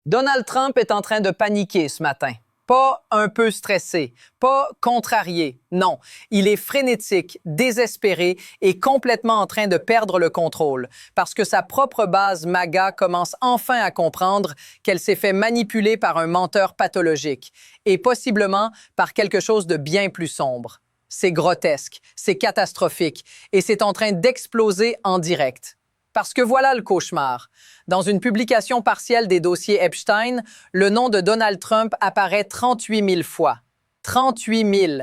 Donald Trump est en train de paniquer ce matin. Pas un peu stressé, pas contrarié, non. Il est frénétique, désespéré et complètement en train de perdre le contrôle parce que sa propre base MAGA commence enfin à comprendre qu'elle s'est fait manipuler par un menteur pathologique et possiblement par quelque chose de bien plus sombre. C'est grotesque, c'est catastrophique et c'est en train d'exploser en direct. Parce que voilà le cauchemar. Dans une publication partielle des dossiers Epstein, le nom de Donald Trump apparaît 38 000 fois. 38 000.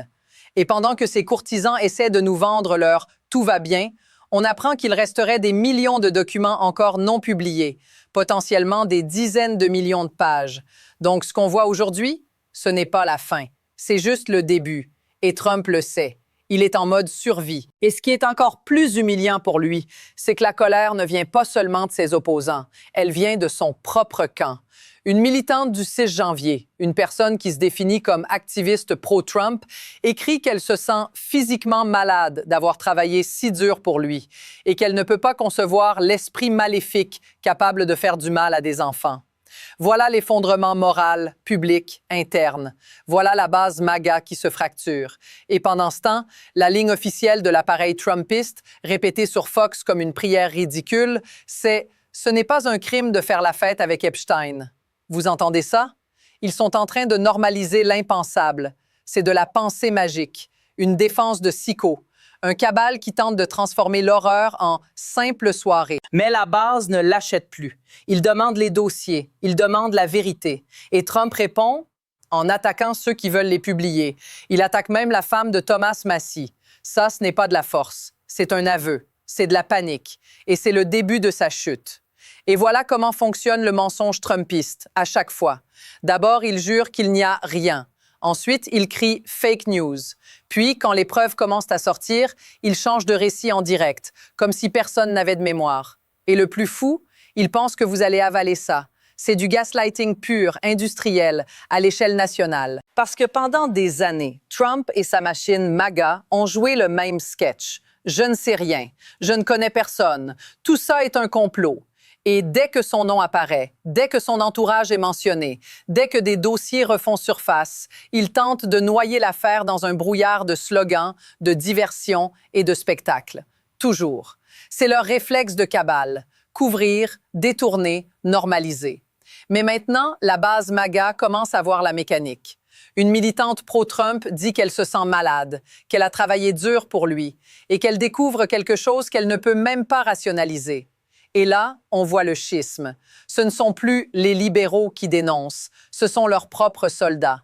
Et pendant que ces courtisans essaient de nous vendre leur « tout va bien », on apprend qu'il resterait des millions de documents encore non publiés, potentiellement des dizaines de millions de pages. Donc ce qu'on voit aujourd'hui, ce n'est pas la fin. C'est juste le début. Et Trump le sait. Il est en mode survie. Et ce qui est encore plus humiliant pour lui, c'est que la colère ne vient pas seulement de ses opposants, elle vient de son propre camp. Une militante du 6 janvier, une personne qui se définit comme activiste pro-Trump, écrit qu'elle se sent physiquement malade d'avoir travaillé si dur pour lui et qu'elle ne peut pas concevoir l'esprit maléfique capable de faire du mal à des enfants. Voilà l'effondrement moral, public, interne. Voilà la base MAGA qui se fracture. Et pendant ce temps, la ligne officielle de l'appareil trumpiste, répétée sur Fox comme une prière ridicule, c'est « Ce n'est pas un crime de faire la fête avec Epstein ». Vous entendez ça? Ils sont en train de normaliser l'impensable. C'est de la pensée magique, une défense de sicko. Un cabale qui tente de transformer l'horreur en simple soirée. Mais la base ne l'achète plus. Il demande les dossiers, il demande la vérité. Et Trump répond en attaquant ceux qui veulent les publier. Il attaque même la femme de Thomas Massie. Ça, ce n'est pas de la force. C'est un aveu. C'est de la panique. Et c'est le début de sa chute. Et voilà comment fonctionne le mensonge trumpiste, à chaque fois. D'abord, il jure qu'il n'y a rien. Ensuite, il crie « fake news ». Puis, quand les preuves commencent à sortir, il change de récit en direct, comme si personne n'avait de mémoire. Et le plus fou, il pense que vous allez avaler ça. C'est du gaslighting pur, industriel, à l'échelle nationale. Parce que pendant des années, Trump et sa machine MAGA ont joué le même sketch. Je ne sais rien, je ne connais personne, tout ça est un complot. Et dès que son nom apparaît, dès que son entourage est mentionné, dès que des dossiers refont surface, il tente de noyer l'affaire dans un brouillard de slogans, de diversion et de spectacles. Toujours. C'est leur réflexe de cabale. Couvrir, détourner, normaliser. Mais maintenant, la base MAGA commence à voir la mécanique. Une militante pro-Trump dit qu'elle se sent malade, qu'elle a travaillé dur pour lui et qu'elle découvre quelque chose qu'elle ne peut même pas rationaliser. Et là, on voit le schisme. Ce ne sont plus les libéraux qui dénoncent, ce sont leurs propres soldats.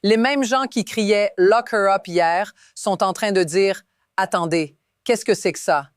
Les mêmes gens qui criaient « lock her up » hier sont en train de dire « attendez, qu'est-ce que c'est que ça ?»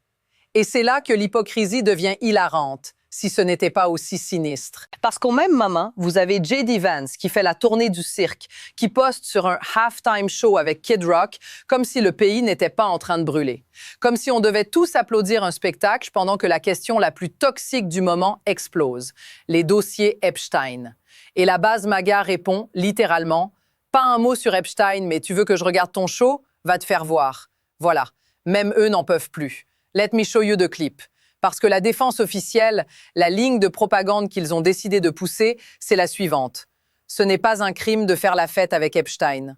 Et c'est là que l'hypocrisie devient hilarante, si ce n'était pas aussi sinistre. Parce qu'au même moment, vous avez J.D. Vance qui fait la tournée du cirque, qui poste sur un halftime show avec Kid Rock comme si le pays n'était pas en train de brûler. Comme si on devait tous applaudir un spectacle pendant que la question la plus toxique du moment explose, les dossiers Epstein. Et la base MAGA répond littéralement « Pas un mot sur Epstein, mais tu veux que je regarde ton show? Va te faire voir. » Voilà, même eux n'en peuvent plus. Let me show you the clip. Parce que la défense officielle, la ligne de propagande qu'ils ont décidé de pousser, c'est la suivante. Ce n'est pas un crime de faire la fête avec Epstein.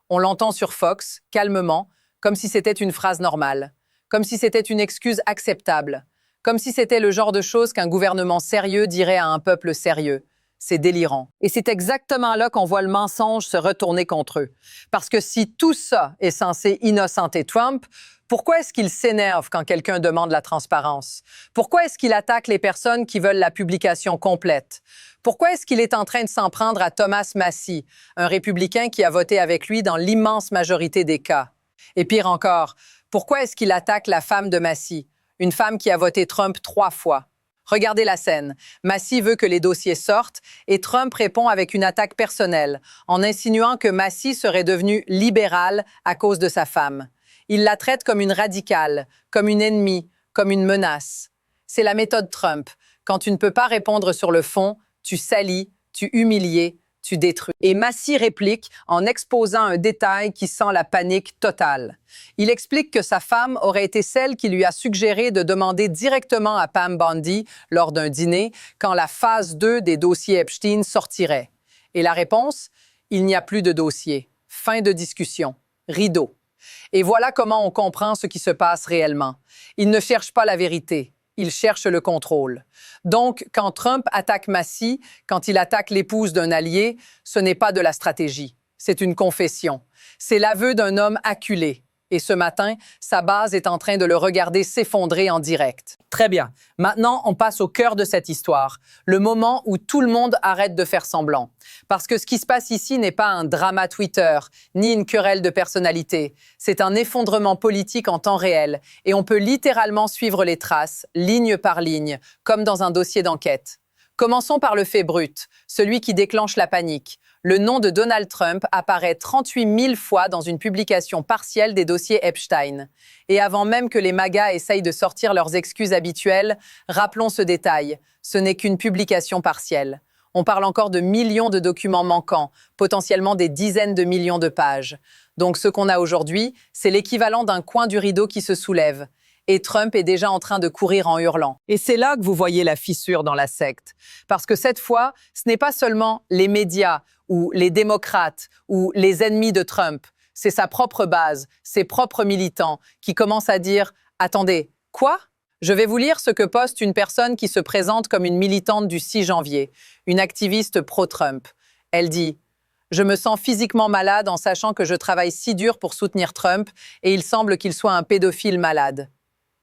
On l'entend sur Fox, calmement, comme si c'était une phrase normale, comme si c'était une excuse acceptable, comme si c'était le genre de choses qu'un gouvernement sérieux dirait à un peuple sérieux. C'est délirant. Et c'est exactement là qu'on voit le mensonge se retourner contre eux. Parce que si tout ça est censé innocenter Trump, pourquoi est-ce qu'il s'énerve quand quelqu'un demande la transparence? Pourquoi est-ce qu'il attaque les personnes qui veulent la publication complète? Pourquoi est-ce qu'il est en train de s'en prendre à Thomas Massie, un républicain qui a voté avec lui dans l'immense majorité des cas? Et pire encore, pourquoi est-ce qu'il attaque la femme de Massie, une femme qui a voté Trump 3 fois? Regardez la scène. Massie veut que les dossiers sortent et Trump répond avec une attaque personnelle, en insinuant que Massie serait devenue libérale à cause de sa femme. Il la traite comme une radicale, comme une ennemie, comme une menace. C'est la méthode Trump. Quand tu ne peux pas répondre sur le fond, tu salis, tu humilies, tu détruis. Et Massy réplique en exposant un détail qui sent la panique totale. Il explique que sa femme aurait été celle qui lui a suggéré de demander directement à Pam Bondi, lors d'un dîner, quand la phase 2 des dossiers Epstein sortirait. Et la réponse? Il n'y a plus de dossier. Fin de discussion. Rideau. Et voilà comment on comprend ce qui se passe réellement. Il ne cherche pas la vérité. Il cherche le contrôle. Donc, quand Trump attaque Massy, quand il attaque l'épouse d'un allié, ce n'est pas de la stratégie. C'est une confession. C'est l'aveu d'un homme acculé. Et ce matin, sa base est en train de le regarder s'effondrer en direct. Très bien. Maintenant, on passe au cœur de cette histoire, le moment où tout le monde arrête de faire semblant. Parce que ce qui se passe ici n'est pas un drama Twitter, ni une querelle de personnalité. C'est un effondrement politique en temps réel, et on peut littéralement suivre les traces, ligne par ligne, comme dans un dossier d'enquête. Commençons par le fait brut, celui qui déclenche la panique. Le nom de Donald Trump apparaît 38 000 fois dans une publication partielle des dossiers Epstein. Et avant même que les MAGA essayent de sortir leurs excuses habituelles, rappelons ce détail, ce n'est qu'une publication partielle. On parle encore de millions de documents manquants, potentiellement des dizaines de millions de pages. Donc ce qu'on a aujourd'hui, c'est l'équivalent d'un coin du rideau qui se soulève. Et Trump est déjà en train de courir en hurlant. Et c'est là que vous voyez la fissure dans la secte. Parce que cette fois, ce n'est pas seulement les médias ou les démocrates ou les ennemis de Trump. C'est sa propre base, ses propres militants qui commencent à dire « Attendez, quoi ?» Je vais vous lire ce que poste une personne qui se présente comme une militante du 6 janvier, une activiste pro-Trump. Elle dit « Je me sens physiquement malade en sachant que je travaille si dur pour soutenir Trump et il semble qu'il soit un pédophile malade. »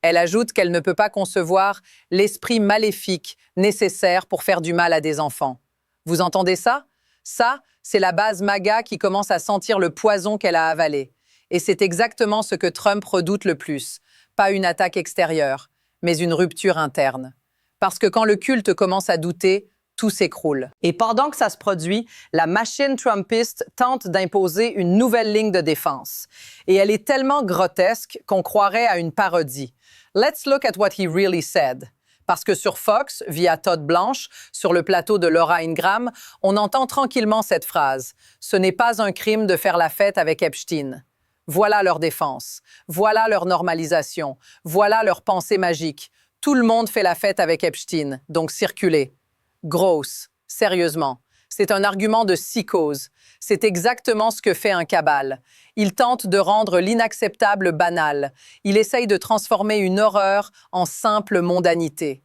Elle ajoute qu'elle ne peut pas concevoir l'esprit maléfique nécessaire pour faire du mal à des enfants. Vous entendez ça? Ça, c'est la base MAGA qui commence à sentir le poison qu'elle a avalé. Et c'est exactement ce que Trump redoute le plus. Pas une attaque extérieure, mais une rupture interne. Parce que quand le culte commence à douter, tout s'écroule. Et pendant que ça se produit, la machine trumpiste tente d'imposer une nouvelle ligne de défense. Et elle est tellement grotesque qu'on croirait à une parodie. Let's look at what he really said. Parce que sur Fox, via Todd Blanche, sur le plateau de Laura Ingraham, on entend tranquillement cette phrase. Ce n'est pas un crime de faire la fête avec Epstein. Voilà leur défense. Voilà leur normalisation. Voilà leur pensée magique. Tout le monde fait la fête avec Epstein, donc circulez. Grosse, sérieusement. C'est un argument de psychose. C'est exactement ce que fait un cabale. Il tente de rendre l'inacceptable banal. Il essaye de transformer une horreur en simple mondanité.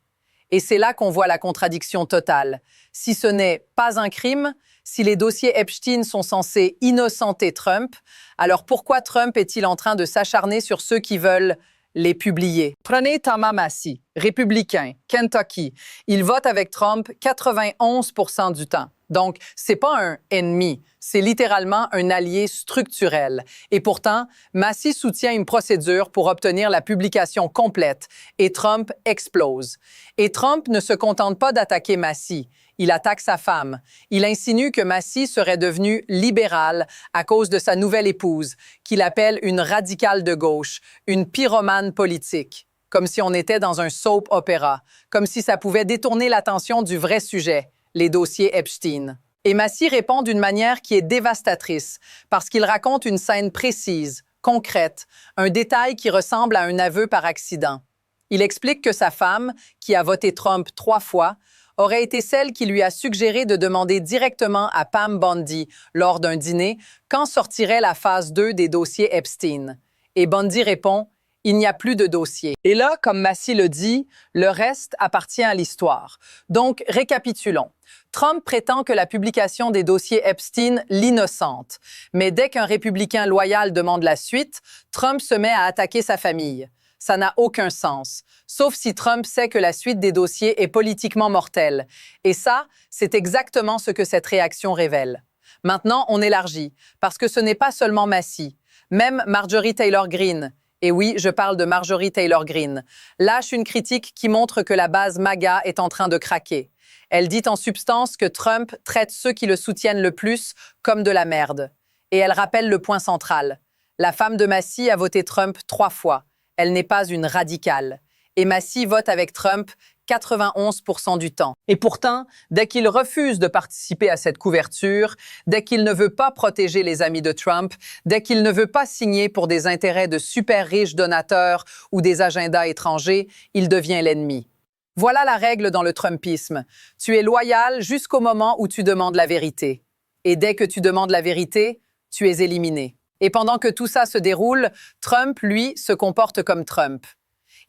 Et c'est là qu'on voit la contradiction totale. Si ce n'est pas un crime, si les dossiers Epstein sont censés innocenter Trump, alors pourquoi Trump est-il en train de s'acharner sur ceux qui veulent les publier? Prenez Thomas Massy, républicain, Kentucky. Il vote avec Trump 91% du temps. Donc, c'est pas un ennemi, c'est littéralement un allié structurel. Et pourtant, Massy soutient une procédure pour obtenir la publication complète et Trump explose. Et Trump ne se contente pas d'attaquer Massy. Il attaque sa femme. Il insinue que Massy serait devenue libérale à cause de sa nouvelle épouse, qu'il appelle une radicale de gauche, une pyromane politique. Comme si on était dans un soap opéra, comme si ça pouvait détourner l'attention du vrai sujet, les dossiers Epstein. Et Massy répond d'une manière qui est dévastatrice, parce qu'il raconte une scène précise, concrète, un détail qui ressemble à un aveu par accident. Il explique que sa femme, qui a voté Trump 3 fois, aurait été celle qui lui a suggéré de demander directement à Pam Bondi, lors d'un dîner, quand sortirait la phase 2 des dossiers Epstein. Et Bondi répond « Il n'y a plus de dossier ». Et là, comme Massy le dit, le reste appartient à l'histoire. Donc, récapitulons. Trump prétend que la publication des dossiers Epstein l'innocente. Mais dès qu'un républicain loyal demande la suite, Trump se met à attaquer sa famille. Ça n'a aucun sens, sauf si Trump sait que la suite des dossiers est politiquement mortelle. Et ça, c'est exactement ce que cette réaction révèle. Maintenant, on élargit, parce que ce n'est pas seulement Massy. Même Marjorie Taylor Greene, et oui, je parle de Marjorie Taylor Greene, lâche une critique qui montre que la base MAGA est en train de craquer. Elle dit en substance que Trump traite ceux qui le soutiennent le plus comme de la merde. Et elle rappelle le point central. La femme de Massy a voté Trump 3 fois. Elle n'est pas une radicale. Et Massy vote avec Trump 91% du temps. Et pourtant, dès qu'il refuse de participer à cette couverture, dès qu'il ne veut pas protéger les amis de Trump, dès qu'il ne veut pas signer pour des intérêts de super riches donateurs ou des agendas étrangers, il devient l'ennemi. Voilà la règle dans le Trumpisme. Tu es loyal jusqu'au moment où tu demandes la vérité. Et dès que tu demandes la vérité, tu es éliminé. Et pendant que tout ça se déroule, Trump, lui, se comporte comme Trump.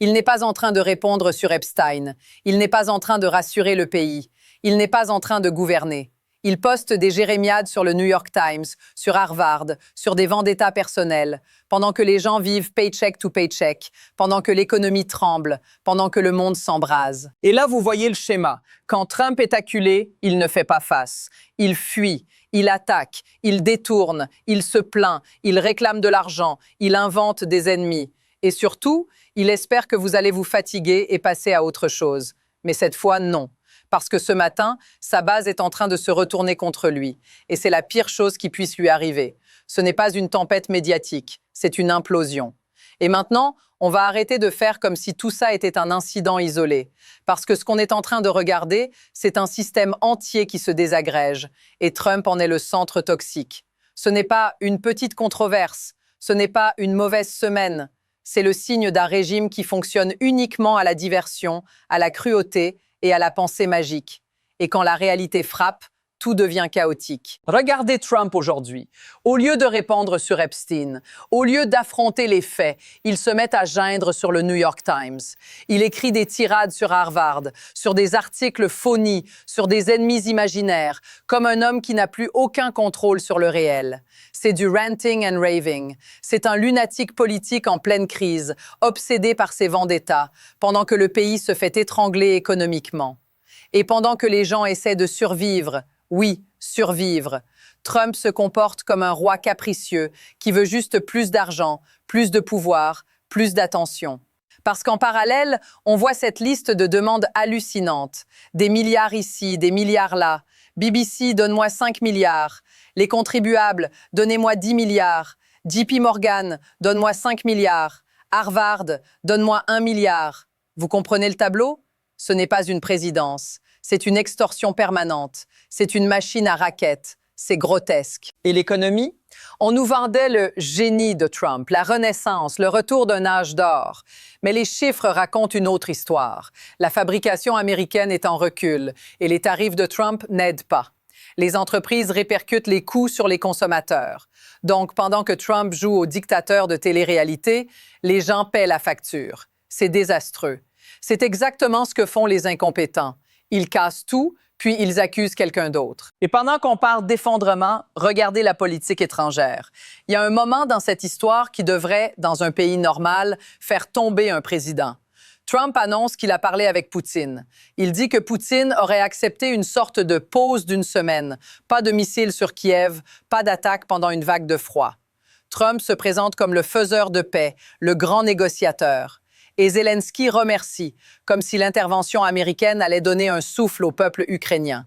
Il n'est pas en train de répondre sur Epstein. Il n'est pas en train de rassurer le pays. Il n'est pas en train de gouverner. Il poste des jérémiades sur le New York Times, sur Harvard, sur des vendettas personnels, pendant que les gens vivent paycheck to paycheck, pendant que l'économie tremble, pendant que le monde s'embrase. Et là, vous voyez le schéma. Quand Trump est acculé, il ne fait pas face. Il fuit, il attaque, il détourne, il se plaint, il réclame de l'argent, il invente des ennemis. Et surtout, il espère que vous allez vous fatiguer et passer à autre chose. Mais cette fois, non. Parce que ce matin, sa base est en train de se retourner contre lui. Et c'est la pire chose qui puisse lui arriver. Ce n'est pas une tempête médiatique, c'est une implosion. Et maintenant, on va arrêter de faire comme si tout ça était un incident isolé. Parce que ce qu'on est en train de regarder, c'est un système entier qui se désagrège. Et Trump en est le centre toxique. Ce n'est pas une petite controverse, ce n'est pas une mauvaise semaine. C'est le signe d'un régime qui fonctionne uniquement à la diversion, à la cruauté et à la pensée magique. Et quand la réalité frappe, tout devient chaotique. Regardez Trump aujourd'hui. Au lieu de répondre sur Epstein, au lieu d'affronter les faits, il se met à geindre sur le New York Times. Il écrit des tirades sur Harvard, sur des articles phonies, sur des ennemis imaginaires, comme un homme qui n'a plus aucun contrôle sur le réel. C'est du ranting and raving. C'est un lunatique politique en pleine crise, obsédé par ses vendettas, pendant que le pays se fait étrangler économiquement. Et pendant que les gens essaient de survivre, oui, survivre, Trump se comporte comme un roi capricieux qui veut juste plus d'argent, plus de pouvoir, plus d'attention. Parce qu'en parallèle, on voit cette liste de demandes hallucinantes. Des milliards ici, des milliards là. BBC, donne-moi 5 milliards. Les contribuables, donnez-moi 10 milliards. JP Morgan, donne-moi 5 milliards. Harvard, donne-moi 1 milliard. Vous comprenez le tableau? Ce n'est pas une présidence. C'est une extorsion permanente. C'est une machine à raquettes. C'est grotesque. Et l'économie? On nous vendait le génie de Trump, la renaissance, le retour d'un âge d'or. Mais les chiffres racontent une autre histoire. La fabrication américaine est en recul et les tarifs de Trump n'aident pas. Les entreprises répercutent les coûts sur les consommateurs. Donc, pendant que Trump joue au dictateur de télé-réalité, les gens paient la facture. C'est désastreux. C'est exactement ce que font les incompétents. Ils cassent tout, puis ils accusent quelqu'un d'autre. Et pendant qu'on parle d'effondrement, regardez la politique étrangère. Il y a un moment dans cette histoire qui devrait, dans un pays normal, faire tomber un président. Trump annonce qu'il a parlé avec Poutine. Il dit que Poutine aurait accepté une sorte de pause d'une semaine. Pas de missiles sur Kiev, pas d'attaque pendant une vague de froid. Trump se présente comme le faiseur de paix, le grand négociateur. Et Zelensky remercie, comme si l'intervention américaine allait donner un souffle au peuple ukrainien.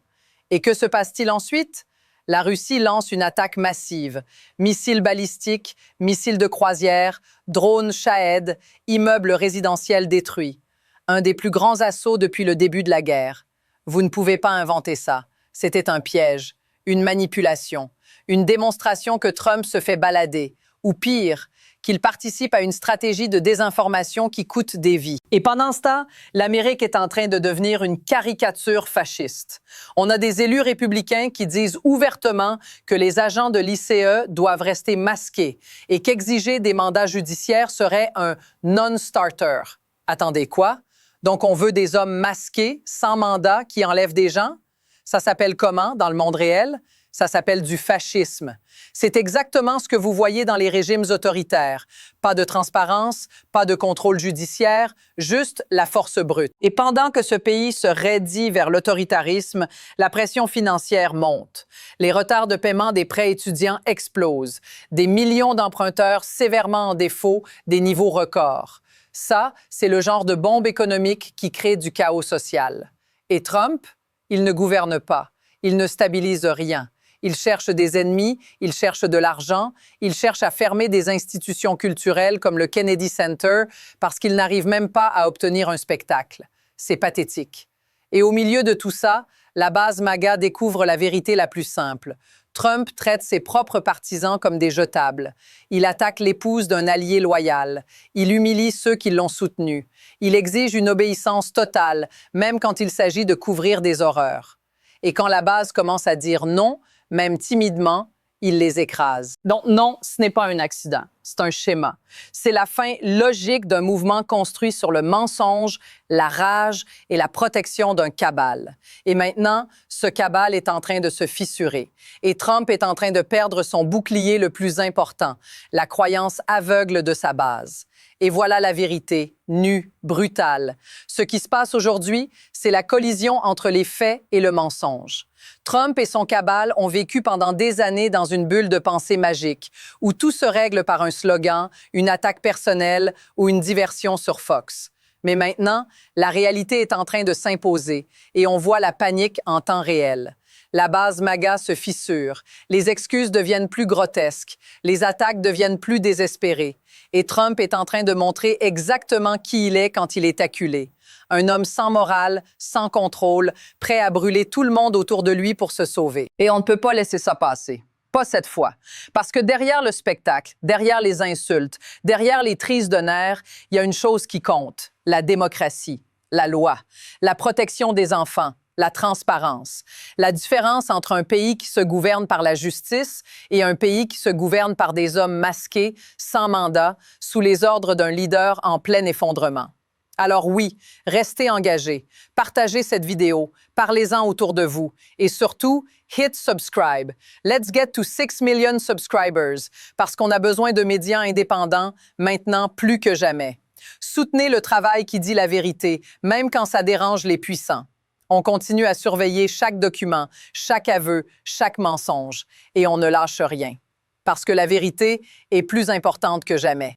Et que se passe-t-il ensuite? La Russie lance une attaque massive. Missiles balistiques, missiles de croisière, drones Shahed, immeubles résidentiels détruits. Un des plus grands assauts depuis le début de la guerre. Vous ne pouvez pas inventer ça. C'était un piège, une manipulation, une démonstration que Trump se fait balader, ou pire, qu'il participe à une stratégie de désinformation qui coûte des vies. Et pendant ce temps, l'Amérique est en train de devenir une caricature fasciste. On a des élus républicains qui disent ouvertement que les agents de l'ICE doivent rester masqués et qu'exiger des mandats judiciaires serait un non-starter. Attendez, quoi? Donc on veut des hommes masqués, sans mandat, qui enlèvent des gens? Ça s'appelle comment dans le monde réel? Ça s'appelle du fascisme. C'est exactement ce que vous voyez dans les régimes autoritaires. Pas de transparence, pas de contrôle judiciaire, juste la force brute. Et pendant que ce pays se raidit vers l'autoritarisme, la pression financière monte. Les retards de paiement des prêts étudiants explosent. Des millions d'emprunteurs sévèrement en défaut, des niveaux records. Ça, c'est le genre de bombe économique qui crée du chaos social. Et Trump, il ne gouverne pas. Il ne stabilise rien. Il cherche des ennemis, il cherche de l'argent, il cherche à fermer des institutions culturelles comme le Kennedy Center parce qu'il n'arrive même pas à obtenir un spectacle. C'est pathétique. Et au milieu de tout ça, la base MAGA découvre la vérité la plus simple. Trump traite ses propres partisans comme des jetables. Il attaque l'épouse d'un allié loyal. Il humilie ceux qui l'ont soutenu. Il exige une obéissance totale, même quand il s'agit de couvrir des horreurs. Et quand la base commence à dire non, même timidement, il les écrase. Donc non, ce n'est pas un accident, c'est un schéma. C'est la fin logique d'un mouvement construit sur le mensonge, la rage et la protection d'un cabale. Et maintenant, ce cabale est en train de se fissurer. Et Trump est en train de perdre son bouclier le plus important, la croyance aveugle de sa base. Et voilà la vérité, nue, brutale. Ce qui se passe aujourd'hui, c'est la collision entre les faits et le mensonge. Trump et son cabale ont vécu pendant des années dans une bulle de pensée magique, où tout se règle par un slogan, une attaque personnelle ou une diversion sur Fox. Mais maintenant, la réalité est en train de s'imposer et on voit la panique en temps réel. La base MAGA se fissure, les excuses deviennent plus grotesques, les attaques deviennent plus désespérées. Et Trump est en train de montrer exactement qui il est quand il est acculé. Un homme sans morale, sans contrôle, prêt à brûler tout le monde autour de lui pour se sauver. Et on ne peut pas laisser ça passer. Pas cette fois. Parce que derrière le spectacle, derrière les insultes, derrière les crises de nerfs, il y a une chose qui compte, la démocratie, la loi, la protection des enfants, la transparence. La différence entre un pays qui se gouverne par la justice et un pays qui se gouverne par des hommes masqués, sans mandat, sous les ordres d'un leader en plein effondrement. Alors oui, restez engagés, partagez cette vidéo, parlez-en autour de vous et surtout, hit subscribe. Let's get to 6 million subscribers parce qu'on a besoin de médias indépendants maintenant plus que jamais. Soutenez le travail qui dit la vérité, même quand ça dérange les puissants. On continue à surveiller chaque document, chaque aveu, chaque mensonge et on ne lâche rien. Parce que la vérité est plus importante que jamais.